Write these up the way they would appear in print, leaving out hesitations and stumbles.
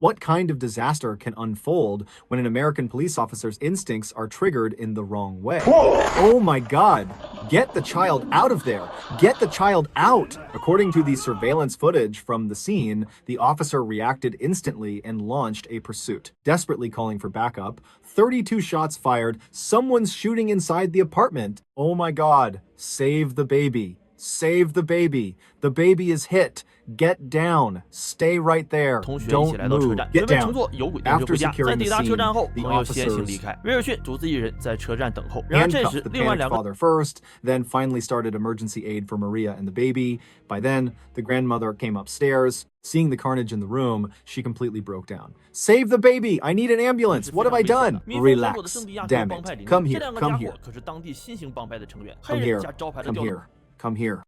What kind of disaster can unfold when an American police officer's instincts are triggered in the wrong way? Oh my God! Get the child out of there! Get the child out! According to the surveillance footage from the scene, the officer reacted instantly and launched a pursuit, desperately calling for backup. 32 shots fired. Someone's shooting inside the apartment. Oh my God! Save the baby! Save the baby! The baby is hit! Get down! Stay right there! 同学一起 Don't 来到车 move! 站， Get 准备乘 down! 坐有轨电车 After 回家。在 securing 抵 the 达车 scene, 站后， the 朋友先行离 officers 开。威尔逊独自一人在车站等候。然而这 handcuffed 时， the 另外 panicked 两个 father first, then finally started emergency aid for Maria and the baby. By then, the grandmother came upstairs. Seeing the carnage in the room, she completely broke down. Save the baby! I need an ambulance! What have I done? 民风淳朴的 Relax. 圣地亚哥 Damn 帮派 it. 里 Come 这 here. 两个 Come 家 here. 伙可是当地新型帮派的成员，黑 Come 人 here. 加招牌的 Come 调查。 here. Come here.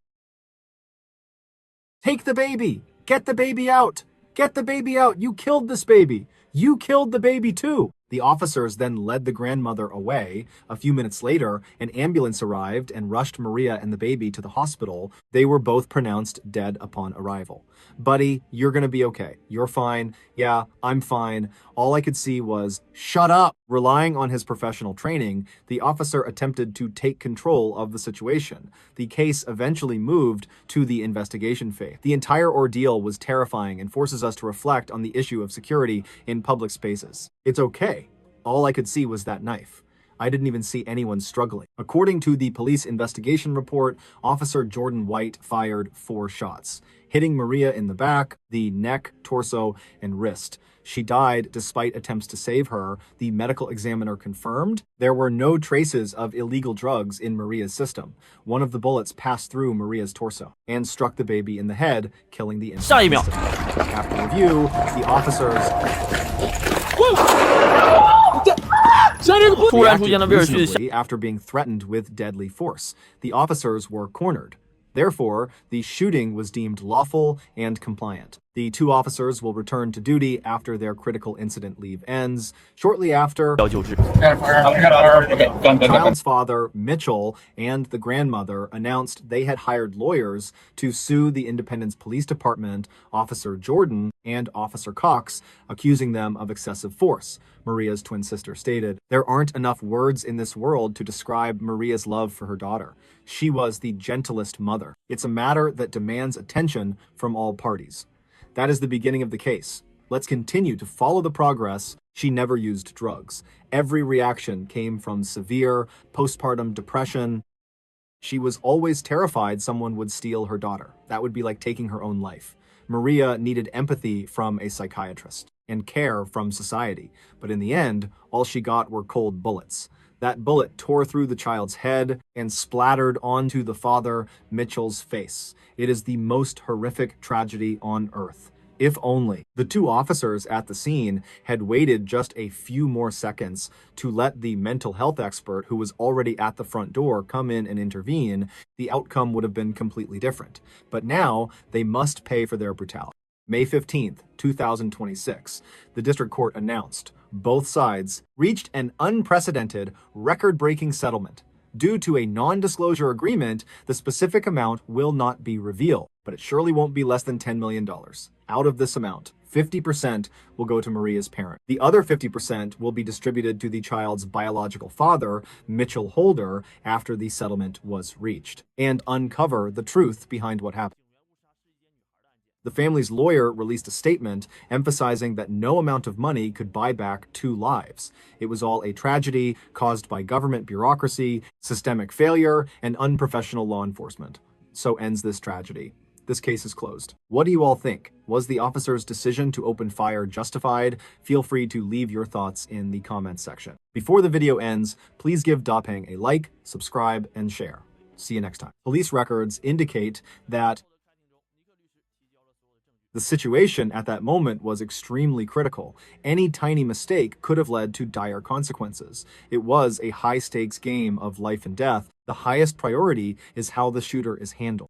Take the baby! Get the baby out! Get the baby out! You killed this baby! You killed the baby too! The officers then led the grandmother away. A few minutes later, an ambulance arrived and rushed Maria and the baby to the hospital. They were both pronounced dead upon arrival. Buddy, you're gonna be okay. You're fine. Yeah, I'm fine. All I could see was, shut up! Relying on his professional training, the officer attempted to take control of the situation. The case eventually moved to the investigation phase. The entire ordeal was terrifying and forces us to reflect on the issue of security in public spaces. It's okay. All I could see was that knife. I didn't even see anyone struggling. According to the police investigation report, Officer Jordan White fired 4 shots, hitting Maria in the back, the neck, torso, and wrist. She died despite attempts to save her. The medical examiner confirmed there were no traces of illegal drugs in Maria's system. One of the bullets passed through Maria's torso and struck the baby in the head, killing the infant. 下一秒， After review, the officers 突然出现了威尔逊。 reasonably after being threatened with deadly force. The officers were cornered. Therefore, the shooting was deemed lawful and compliant. The 2 officers will return to duty after their critical incident leave ends. Shortly after, 要救治。 the child's father, Mitchell, and the grandmother announced they had hired lawyers to sue the Independence Police Department, Officer Jordan, and Officer Cox, accusing them of excessive force. Maria's twin sister stated, "There aren't enough words in this world to describe Maria's love for her daughter. She was the gentlest mother. It's a matter that demands attention from all parties." That is the beginning of the case. Let's continue to follow the progress. She never used drugs. Every reaction came from severe postpartum depression. She was always terrified someone would steal her daughter. That would be like taking her own life. Maria needed empathy from a psychiatrist and care from society. But in the end, all she got were cold bullets. That bullet tore through the child's head and splattered onto the father, Mitchell's face. It is the most horrific tragedy on earth. If only the 2 officers at the scene had waited just a few more seconds to let the mental health expert who was already at the front door come in and intervene, the outcome would have been completely different. But now they must pay for their brutality. May 15th, 2026, the district court announced both sides reached an unprecedented, record-breaking settlement. Due to a non-disclosure agreement, the specific amount will not be revealed, but it surely won't be less than $10 million. Out of this amount, 50% will go to Maria's parent. The other 50% will be distributed to the child's biological father, Mitchell Holder, after the settlement was reached, and uncover the truth behind what happened. The family's lawyer released a statement emphasizing that no amount of money could buy back 2 lives. It was all a tragedy caused by government bureaucracy, systemic failure, and unprofessional law enforcement. So ends this tragedy. This case is closed. What do you all think? Was the officer's decision to open fire justified? Feel free to leave your thoughts in the comments section. Before the video ends, please give Dapeng a like, subscribe, and share. See you next time. Police records indicate that the situation at that moment was extremely critical. Any tiny mistake could have led to dire consequences. It was a high-stakes game of life and death. The highest priority is how the shooter is handled.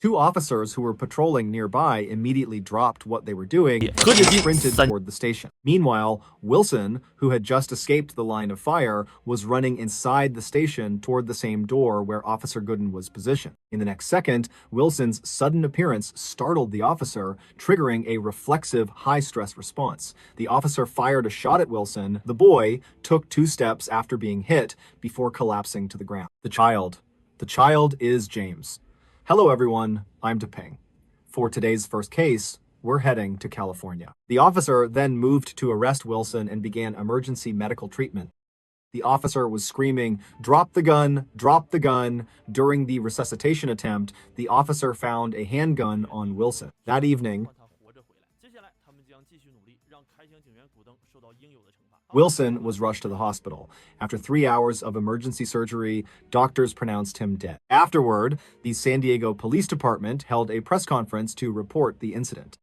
Two officers who were patrolling nearby immediately dropped what they were doing and 和直击 sprinted 3 toward the station. Meanwhile, Wilson, who had just escaped the line of fire, was running inside the station toward the same door where Officer Gooden was positioned. In the next second, Wilson's sudden appearance startled the officer, triggering a reflexive high-stress response. The officer fired a shot at Wilson. The boy took 2 steps after being hit before collapsing to the ground. The child is James. Hello everyone, I'm Deping. For today's first case, we're heading to California. The officer then moved to arrest Wilson and began emergency medical treatment. The officer was screaming, "Drop the gun, drop the gun." During the resuscitation attempt, the officer found a handgun on Wilson. That evening, 接下来他们将继续努力，让开枪警员古登受到应有的惩罚。 Wilson was rushed to the hospital. After 3 hours of emergency surgery, doctors pronounced him dead. Afterward, the San Diego Police Department held a press conference to report the incident.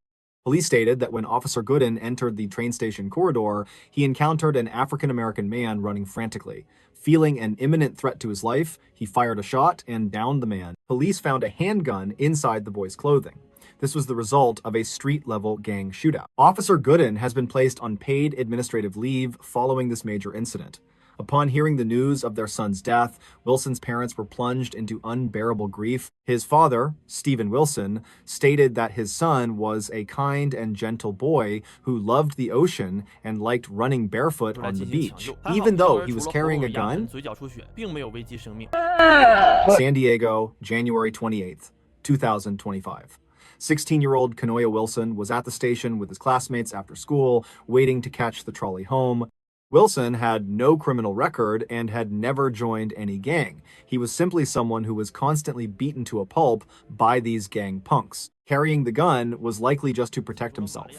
Police stated that when Officer Gooden entered the train station corridor, he encountered an African-American man running frantically. Feeling an imminent threat to his life, he fired a shot and downed the man. Police found a handgun inside the boy's clothing. This was the result of a street-level gang shootout. Officer Gooden has been placed on paid administrative leave following this major incident. Upon hearing the news of their son's death, Wilson's parents were plunged into unbearable grief. His father, Stephen Wilson, stated that his son was a kind and gentle boy who loved the ocean and liked running barefoot on the beach, even though he was carrying a gun. 嘴角出血，并没有危及生命。 San Diego, January 28th, 2025. 16-year-old Kanoya Wilson was at the station with his classmates after school, waiting to catch the trolley home. Wilson had no criminal record and had never joined any gang. He was simply someone who was constantly beaten to a pulp by these gang punks. Carrying the gun was likely just to protect himself.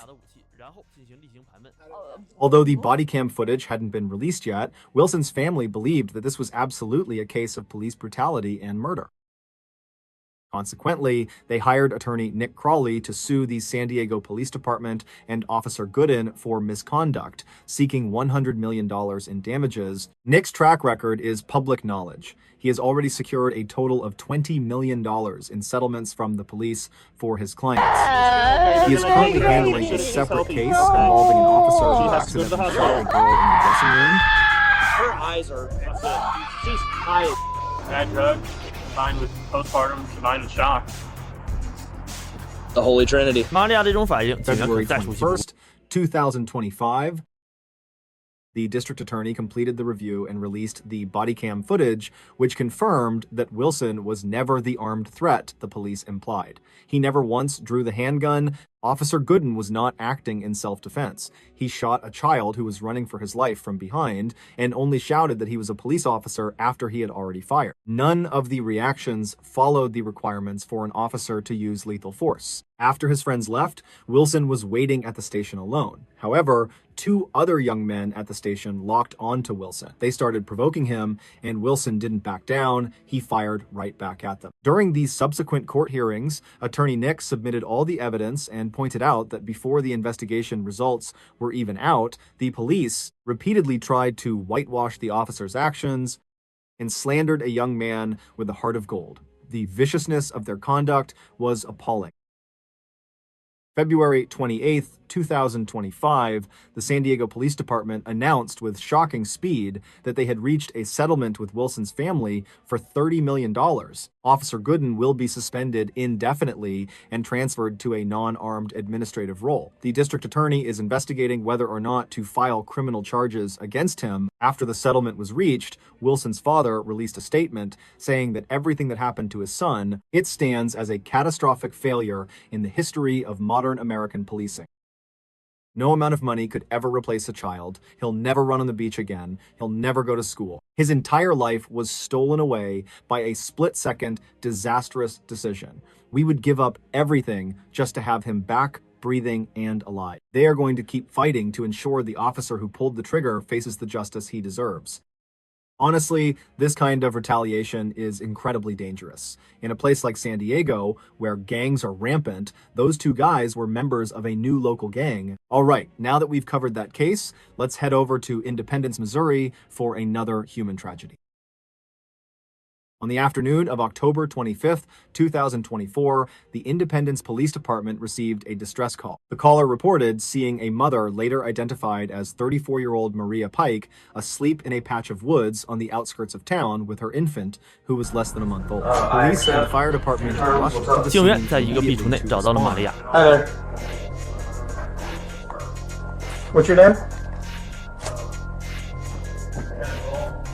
Although the body cam footage hadn't been released yet, Wilson's family believed that this was absolutely a case of police brutality and murder. Consequently, they hired attorney Nick Crawley to sue the San Diego Police Department and Officer Gooden for misconduct, seeking $100 million in damages. Nick's track record is public knowledge. He has already secured a total of $20 million in settlements from the police for his clients. He is currently handling a separate case involving an officer who accidentally shot a girl in the dressing room. Her eyes are she's high. Bad drug, combined with postpartum, combined with shock. The Holy Trinity. 玛利亚的这种反应，警员可 February 再熟悉不过。 21st, 2025. The district attorney completed the review and released the body cam footage, which confirmed that Wilson was never the armed threat the police implied. He never once drew the handgun. Officer Gooden was not acting in self-defense. He shot a child who was running for his life from behind and only shouted that he was a police officer after he had already fired. None of the reactions followed the requirements for an officer to use lethal force. After his friends left, Wilson was waiting at the station alone. However, 2 other young men at the station locked onto Wilson. They started provoking him, and Wilson didn't back down. He fired right back at them. During these subsequent court hearings, Attorney Nick submitted all the evidence and pointed out that before the investigation results were even out, the police repeatedly tried to whitewash the officer's actions and slandered a young man with a heart of gold. The viciousness of their conduct was appalling. February 28th, 2025, the San Diego Police Department announced with shocking speed that they had reached a settlement with Wilson's family for $30 million. Officer Gooden will be suspended indefinitely and transferred to a non-armed administrative role. The district attorney is investigating whether or not to file criminal charges against him. After the settlement was reached, Wilson's father released a statement saying that everything that happened to his son, it stands as a catastrophic failure in the history of modern American policing. No amount of money could ever replace a child. He'll never run on the beach again. He'll never go to school. His entire life was stolen away by a split-second, disastrous decision. We would give up everything just to have him back, breathing, and alive. They are going to keep fighting to ensure the officer who pulled the trigger faces the justice he deserves. Honestly, this kind of retaliation is incredibly dangerous. In a place like San Diego, where gangs are rampant, those 2 guys were members of a new local gang. All right, now that we've covered that case, let's head over to Independence, Missouri for another human tragedy. On the afternoon of October 25th, 2024, the Independence Police Department received a distress call. The caller reported seeing a mother later identified as 34-year-old Maria Pike asleep in a patch of woods on the outskirts of town with her infant, who was less than a month old. Police and the fire department rushed to the 警 scene 员在一个壁橱内 immediately 找 to 到了玛利 respond. 亚。 Hi there. What's your name?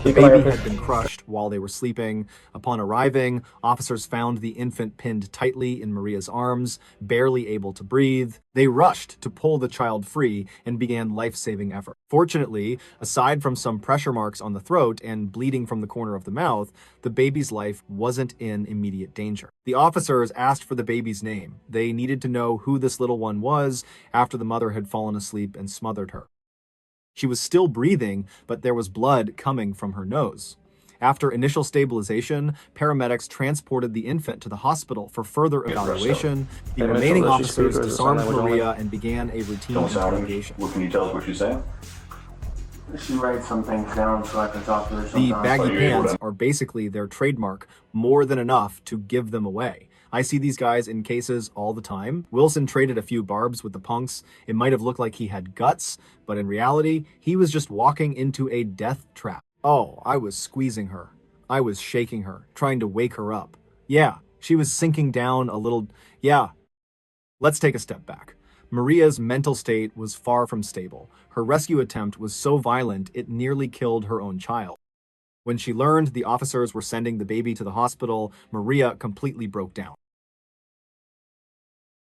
The baby had been crushed while they were sleeping. Upon arriving, officers found the infant pinned tightly in Maria's arms, barely able to breathe. They rushed to pull the child free and began life-saving effort. Fortunately, aside from some pressure marks on the throat and bleeding from the corner of the mouth, the baby's life wasn't in immediate danger. The officers asked for the baby's name. They needed to know who this little one was after the mother had fallen asleep and smothered her. She was still breathing, but there was blood coming from her nose. After initial stabilization, paramedics transported the infant to the hospital for further evaluation. The remaining officers disarmed Maria and began a routine interrogation. What can you tell us what she's saying? She writes some things down so I can talk to her The sometimes. baggy pants are basically their trademark, more than enough to give them away. I see these guys in cases all the time. Wilson traded a few barbs with the punks. It might have looked like he had guts, but in reality, he was just walking into a death trap. Oh, I was squeezing her. I was shaking her, trying to wake her up. Yeah, she was sinking down a little. Yeah. Let's take a step back. Maria's mental state was far from stable. Her rescue attempt was so violent, it nearly killed her own child. When she learned the officers were sending the baby to the hospital, Maria completely broke down.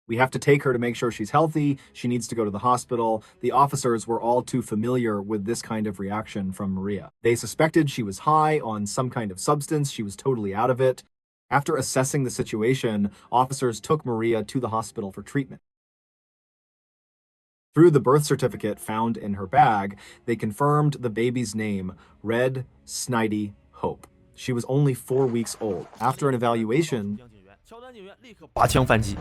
We have to take her to make sure she's healthy. She needs to go to the hospital. The officers were all too familiar with this kind of reaction from Maria. They suspected she was high on some kind of substance. She was totally out of it. After assessing the situation, officers took Maria to the hospital for treatment. Through the birth certificate found in her bag, they confirmed the baby's name, Red Snidey Hope. She was only 4 weeks old. After an evaluation, 乔丹警员立刻拔枪反击。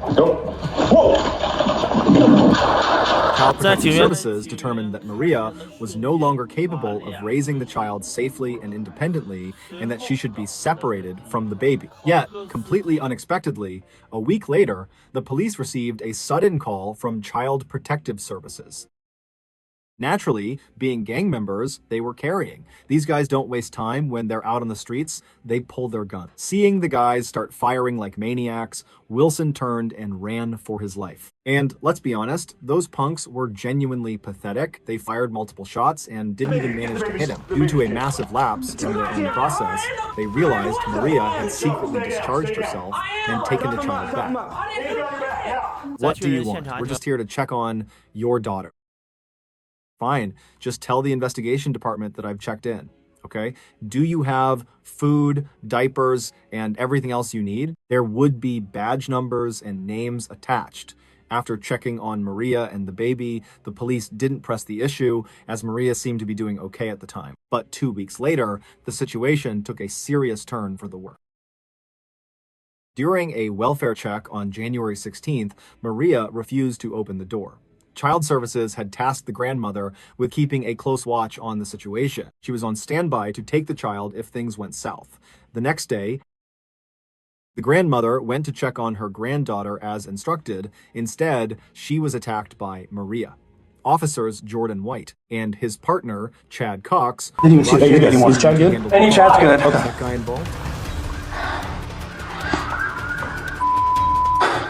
Child Protective Services determined that Maria was no longer capable of raising the child safely and independently, and that she should be separated from the baby. Yet, completely unexpectedly, a week later, the police received a sudden call from Child Protective Services. Naturally, being gang members, they were carrying. These guys don't waste time when they're out on the streets, they pull their gun. Seeing the guys start firing like maniacs, Wilson turned and ran for his life. And let's be honest, those punks were genuinely pathetic. They fired multiple shots and didn't even manage to hit him. Due to a massive lapse in their own process, they realized Maria had secretly discharged herself and taken the child back. What do you want? We're just here to check on your daughter. Fine, just tell the investigation department that I've checked in, okay? Do you have food, diapers, and everything else you need? There would be badge numbers and names attached. After checking on Maria and the baby, the police didn't press the issue, as Maria seemed to be doing okay at the time. But 2 weeks later, the situation took a serious turn for the worse. During a welfare check on January 16th, Maria refused to open the door. Child Services had tasked the grandmother with keeping a close watch on the situation. She was on standby to take the child if things went south. The next day, the grandmother went to check on her granddaughter as instructed. Instead, she was attacked by Maria. Officers Jordan White and his partner, Chad Cox, Didn't even see that you're getting one. Is Chad good? Any Chad's good. Okay. That guy involved?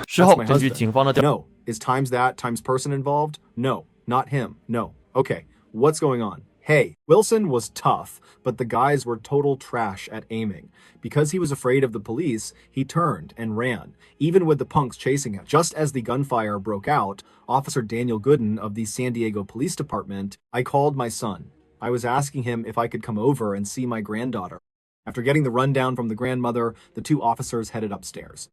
事后， That's my 根据 husband. 警方的调， No. Is times that times person involved? No. Not him. No. Okay. What's going on? Hey, Wilson was tough, but the guys were total trash at aiming. Because he was afraid of the police, he turned and ran, even with the punks chasing him. Just as the gunfire broke out, Officer Daniel Gooden of the San Diego Police Department, I called my son. I was asking him if I could come over and see my granddaughter. After getting the rundown from the grandmother, the two officers headed upstairs.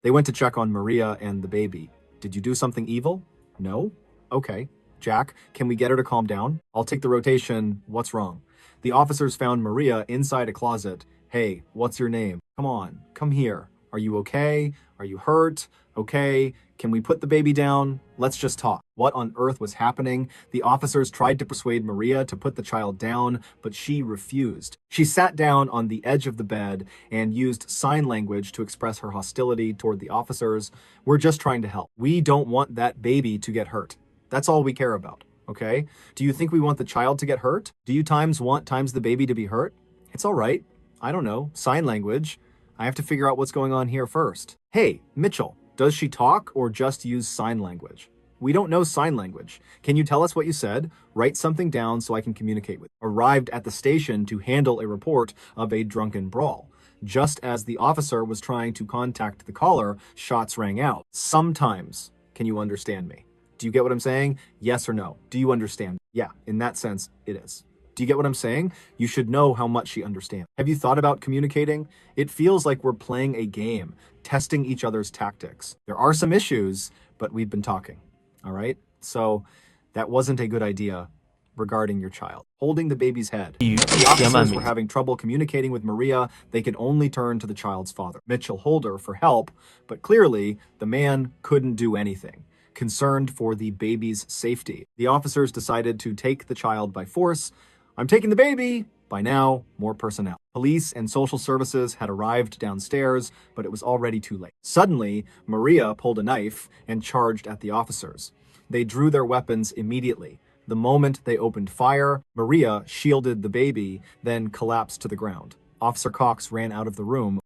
They went to check on Maria and the baby. Did you do something evil? No? Okay. Jack, can we get her to calm down? I'll take the rotation. What's wrong? The officers found Maria inside a closet. Hey, what's your name? Come on, come here. Are you okay? Are you hurt? Okay. Can we put the baby down? Let's just talk. What on earth was happening? The officers tried to persuade Maria to put the child down, but she refused. She sat down on the edge of the bed and used sign language to express her hostility toward the officers. We're just trying to help. We don't want that baby to get hurt. That's all we care about, okay? Do you think we want the child to get hurt? Do you want the baby to be hurt? It's all right. I don't know. Sign language. I have to figure out what's going on here first. Hey, Mitchell. Does she talk or just use sign language? We don't know sign language. Can you tell us what you said? Write something down so I can communicate with you. Arrived at the station to handle a report of a drunken brawl. Just as the officer was trying to contact the caller, shots rang out. Sometimes. Can you understand me? Do you get what I'm saying? Yes or no? Do you understand? Yeah, in that sense, it is. Do you get what I'm saying? You should know how much she understands. Have you thought about communicating? It feels like we're playing a game, testing each other's tactics. There are some issues, but we've been talking, all right? So that wasn't a good idea regarding your child. Holding the baby's head. The officers were having trouble communicating with Maria. They could only turn to the child's father, Mitchell Holder, for help, but clearly the man couldn't do anything. Concerned for the baby's safety, the officers decided to take the child by force. I'm taking the baby! By now, more personnel. Police and social services had arrived downstairs, but it was already too late. Suddenly, Maria pulled a knife and charged at the officers. They drew their weapons immediately. The moment they opened fire, Maria shielded the baby, then collapsed to the ground. Officer Cox ran out of the room.